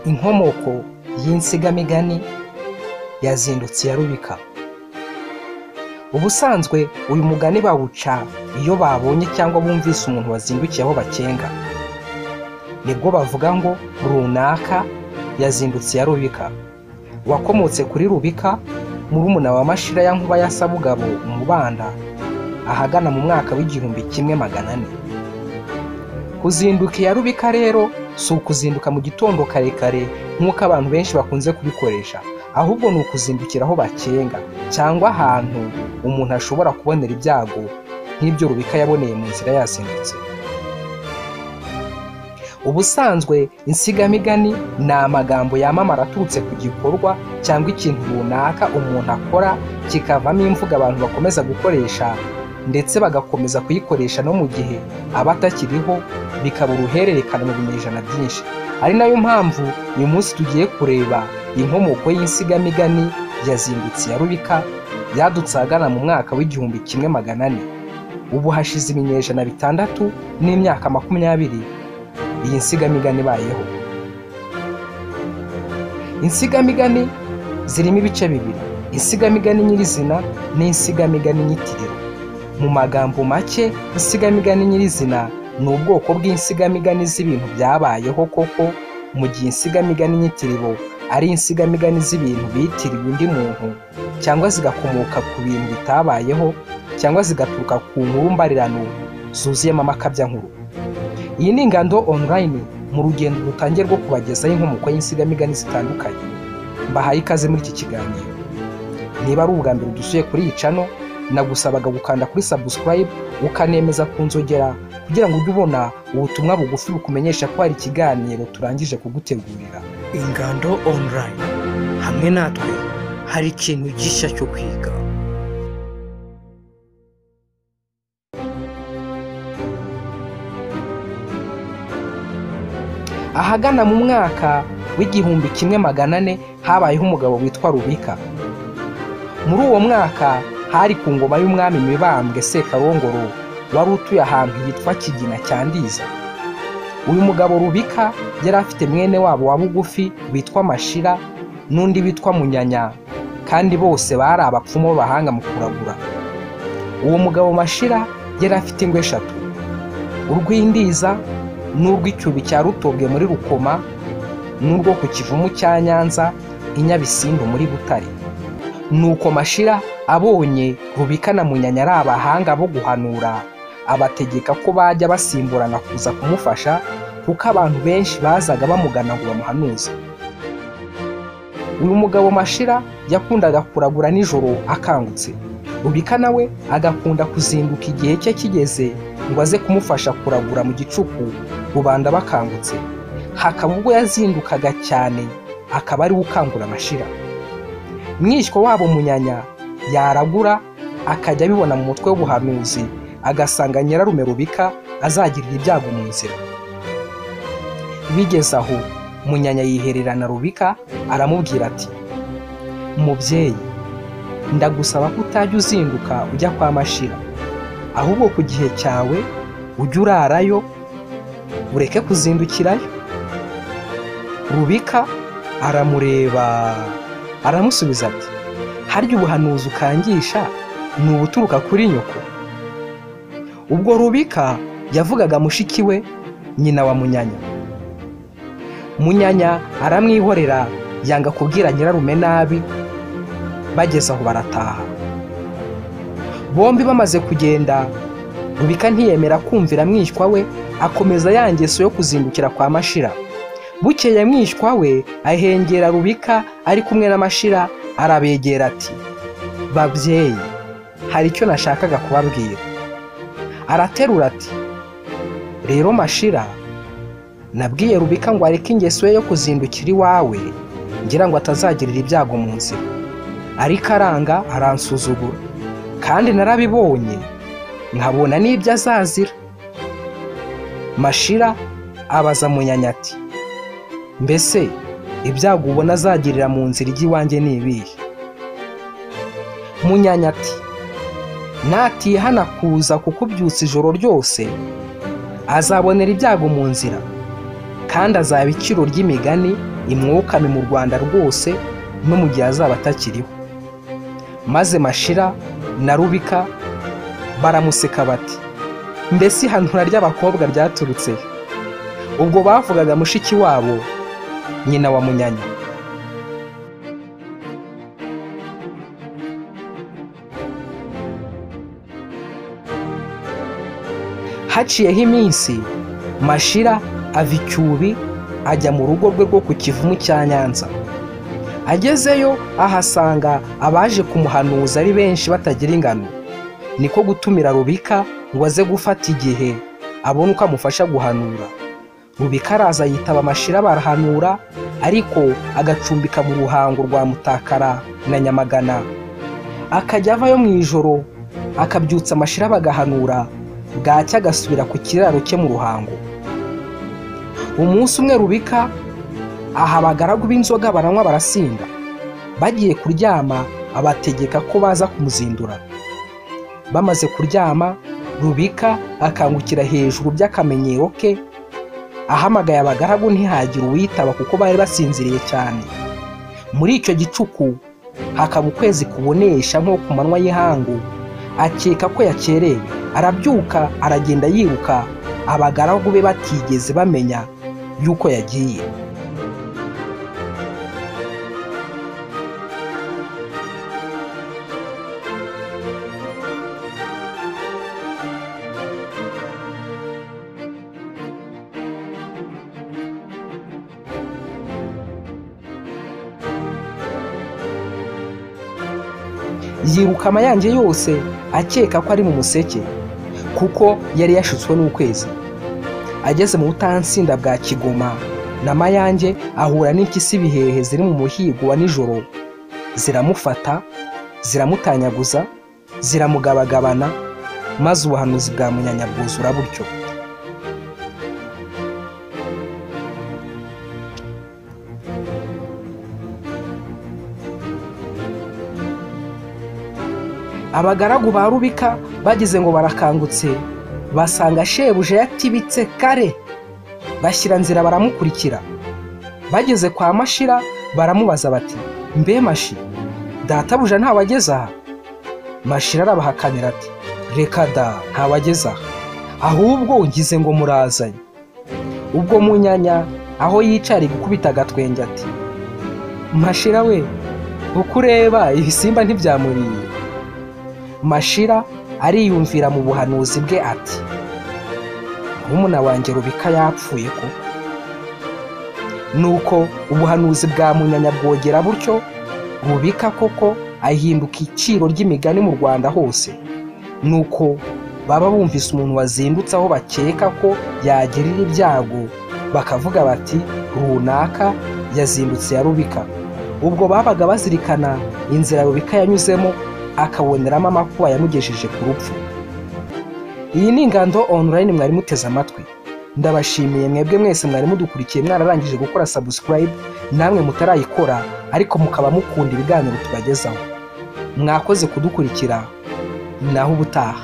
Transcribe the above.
Inkomoko y'insigamigani yazindutse ya Rubika. Ubusanzwe uyu mugani bawuca iyo babonye cyangwa bumvise umuntu wazindukiye aho bakenga, nibwo bavuga ngo runaka yazindutse ya Rubika. Wakomotse kuri Rubika, murumuna wa Mashira ya Nkuba ya Sabugabo Umubanda, ahagana mu mwaka w'1400. Kuzinduka ya Rubika rero si ukuzinduka mu gitondo karekare nk'uko abantu benshi bakunze kubikoresha, ahubwo ni ukuzindukira aho bakenga cyangwa ahantu umuntu ashobora kubonera ibyago nk'ibyo Rubika yaboneye mu nzira yazindutse. Ubusanzwe insigamigani ni amagambo yamamara aturutse ku gikorwa cyangwa ikintu runaka umuntu akora kikavamo imvugo abantu bakomeza gukoresha, ndetse bagakomeza kuyikoresha no mu gihe aba atakiriho, bikaba uruhererekane mu binyejana byinshi. Ari nayo mpamvu uyu munsi tugiye kureba inkomoko y'insigamigani yazindutse ya Rubika yadutse ahagana mu mwaka w'1400. Ubu hashize ibinyejana 6 n'imyaka 20 iyi nsigamigani ibayeho. Insigamigani zirimo ibice bibiri: insigamigani nyirizina n'insigamigani nyitiriro. Mu magambo make, insigamigani nyirizina ni ubwoko bw'insigamigani z'ibintu byabayeho koko, mu gihe insigamigani nyitiriro ari insigamigani z'ibintu bitiriwe undi muntu cyangwa zigakomoka ku bintu bitabayeho cyangwa zigaturuka ku nkuru mbarirano zuzuyemo amakabyankuru. Iyi ni Ingando Online mu rugendo rutangiye rwo kubagezaho inkomoko y'insigamigani zitandukanye. Mbahaye ikaze muri iki kiganiro. Niba ari ubwa mbere dusuye kuri iyi channel, nagusabaga gukanda kuri subscribe ukanemeza ku nzogera kugira ngo ujye ubona ubutumwa bugufi bukumenyesha ko hari ikiganiro turangije kugutegurira. Ingando Online, hamwe natwe hari ikintu gishya cyo kwiga. Ahagana mu mwaka w'1400 habayeho umugabo witwa Rubika. Muri uwo mwaka hari ku ngoma y'umwami Mibambwe Sekarongoro wari utuye ahantu yitwa Kigina cya Ndiza. Uyu mugabo Rubika yari afite mwene wabo wa bugufi witwa Mashira n'undi witwa Munyanya, kandi bose bari abapfumu bahanga mu kuragura. Uwo mugabo Mashira yari afite ingwe 3: urw'Indiza, n'urw'icyubi cya Rutobwe muri Rukoma, n'urwo ku Kivumu cya Nyanza i Nyabisindu muri Butare. Nuko Mashira abonye Rubika na Munyanya ari abahanga bo guhanura, abategeka ko bajya basimburana kuza kumufasha, kuko abantu benshi bazaga bamugana ngo bamuhanuze. Uyu mugabo Mashira yakundaga kuragura nijoro akangutse. Rubika nawe agakunda kuzinduka igihe cye kigeze ngo aze kumufasha kuragura mu gicuku rubanda bakangutse. Hakaba ubwo yazindukaga cyane akaba ari ukangura Mashira. Mwishywa wabo Munyanya yaragura akajya abibona mu mutwe w'ubuhanuzi, agasanga nyirarume Rubika azagirira ibyago mu nzira. Bigeze aho Munyanya yihererana Rubika, aramubwira ati: "Mubyeyi, ndagusaba ko utajya uzinduka ujya kwa Mashira, ahubwo ku gihe cyawe ujye urarayo, ureke kuzindukirayo." Rubika aramureba aramusubiza ati: "Harya ubuhanuzi ukangisha ni ubuturuka kuri nyoko?" Ubwo Rubika yavugaga mushiki we, nyina wa Munyanya. Munyanya aramwihorera, yanga kubwira nyirarume nabi. Bageze aho barataha. Bombi bamaze kugenda, Rubika ntiyemera kumvira mwishywa we, akomeza ya ngeso yo kuzindukira kwa Mashira. Bukeye mwishywa we ahengera Rubika ari kumwe na Mashira, arabegera ati: "Babyeyi, hari icyo nashakaga kubabwira." Araterura ati: "Rero Mashira, nabwiye Rubika ngo areke ingeso ye yo kuzindukira iwawe, ngira ngo atazagirira ibyago mu nzira, ariko aranga, aransuzugura, kandi narabibonye nkabona n'ibyo azazira." Mashira abaza Munyanya ati: "Mbese ibyago ubona azagirira mu nzira ijya iwanjye ni ibihe?" Munyanya ati: "Natihana kuza kukubyutsa ijoro ryose, azabonera ibyago mu nzira, kandi azaba iciro ry'imigani imwokame mu Rwanda rwose no mu gihe azaba atakiriho. Maze Mashira na Rubika baramuseka bati, mbese ihanura ry'abakobwa ryaturutse he? Ubwo bavugaga mushiki wabo, nyina wa Munyanya. Haciyeho iminsi, Mashira ava Icyubi ajya mu rugo rwe rwo ku Kivumu cya Nyanza. Agezeyo ahasanga abaje kumuhanuza ari benshi batagira ingano. Niko gutumira Rubika ngo aze gufata igihe abone uko amufasha guhanura. Rubika araza yitaba Mashira barahanura, ariko agacumbika mu Ruhango rwa Mutakara na Nyamagana. Akajya avayo mu ijoro akabyutsa Mashira bagahanura, bwacya agasubira ku kiraro cye mu Ruhango. Umunsi umwe Rubika aha abagaragu b'inzoga baranywa barasinda. Bagiye kuryama abategeka ko baza kumuzindura. Bamaze kuryama, Rubika akangukira hejuru by'akamenyero ke, ahamagaye abagaragu ntihagire uwitaba kuko bari basinziriye cyane. Muri icyo gicuku hakaba ukwezi kubonesha nko ku manywa y'ihangu. Akeka ko yakerewe, arabyuka aragenda yiruka, abagaragu be batigeze bamenya yuko yagiye. Yiruka amayange yose akeka ko ari mu museke, kuko yari yashutswe n'ukwezi. Ageze mu butansinda bwa Kigoma na Mayange ahura n'impyisi bihehe ziri mu muhigo wa nijoro. Ziramufata, ziramutanyaguza, ziramugabagabana, maze ubuhanuzi bwa Munyanya bwuzura butyo. Abagaragu ba Rubika bagize ngo barakangutse, basanga shebuja yatibitse kare. Bashyira nzira baramukurikira. Bageze kwa Mashira baramubaza bati, mbe Mashi, databuja ntawageze aha? Mashira arabahakanira ati, reka da, ntawageze aha, ahubwo ngize ngo murazanye. Ubwo Munyanya aho yicara gukubita agatwenge ati, Mashira we, uko ureba ibisimba ntibyamuriye. Mashira ariyumvira mu buhanuzi bwe ati, murumuna wanjye Rubika yapfuye koko. Nuko ubuhanuzi bwa Munyanya bwogera butyo, Rubika koko ahinduka iciro ry'imigani mu Rwanda hose. Nuko baba bumvise umuntu wazindutse aho bakeka ko yagirira ibyago, bakavuga bati runaka yazindutse ya Rubika. Ubwo babaga bazirikana inzira Rubika yanyuzemo, akaboneramo amakuba yamugejeje ku rupfu. Iyi ni Ingando Online mwari muteze amatwi. Ndabashimiye mwebwe mwese mwari mudukurikiye mwararangije gukora subscribe, namwe mutarayikora ariko mukaba mukunda ibiganiro tubagezaho. Mwakoze kudukurikira, naho ubutaha.